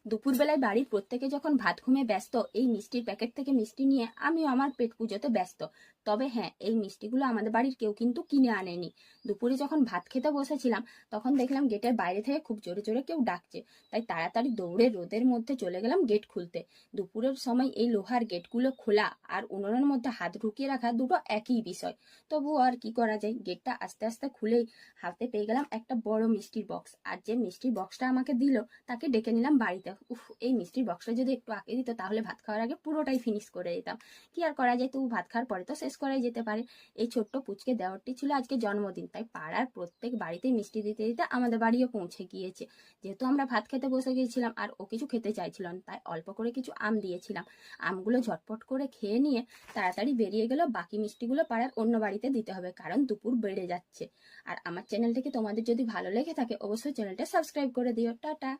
দুপুরবেলায় বাড়ির প্রত্যেকে যখন ভাত ঘুমে ব্যস্ত, এই মিষ্টির প্যাকেট থেকে মিষ্টি নিয়ে আমিও আমার পেট পুজোতে ব্যস্ত। তবে হ্যাঁ, এই মিষ্টিগুলো আমাদের বাড়ির কেউ কিন্তু কিনে আনেনি। দুপুরে যখন ভাত খেতে বসেছিলাম, তখন দেখলাম গেটের বাইরে থেকে খুব জোরে জোরে কেউ ডাকছে। তাই তাড়াতাড়ি দৌড়ে রোদের মধ্যে চলে গেলাম গেট খুলতে। দুপুরের সময় এই লোহার গেটগুলো খোলা আর উনুনের মধ্যে হাত ঢুকিয়ে রাখা দুটো একই বিষয়। তবুও আর কি করা যায়, গেটটা আস্তে আস্তে খুলেই হাতে পেয়ে গেলাম একটা বড় মিষ্টির বক্স। আর যে মিষ্টির বক্সটা আমাকে দিল, তাকে ডেকে নিলাম বাড়িতে। এই মিষ্টির বক্সটা যদি একটু আঁকে দিত, তাহলে ভাত খাওয়ার আগে পুরোটাই ফিনিশ করে দিতাম। কি আর করা যায়, তবু ভাত খাওয়ার পরে তো শেষ করাই যেতে পারে। এই ছোট্ট পুচকে দেওয়ারটি ছিল আজকে জন্মদিন, তাই পাড়ার প্রত্যেক বাড়িতে মিষ্টি দিতে দিতে আমাদের বাড়িও পৌঁছে গিয়েছে। যেহেতু আমরা ভাত খেতে বসে গিয়েছিলাম আর ও কিছু খেতে চাইছিল না, তাই অল্প করে কিছু আম দিয়েছিলাম। আমগুলো ঝটপট করে খেয়ে নিয়ে তাড়াতাড়ি বেরিয়ে গেল বাকি মিষ্টিগুলো পাড়ার অন্য বাড়িতে দিতে হবে, কারণ দুপুর বেড়ে যাচ্ছে। আর আমার চ্যানেলটাকে তোমাদের যদি ভালো লেগে থাকে, অবশ্যই চ্যানেলটা সাবস্ক্রাইব করে দিও। টাটা।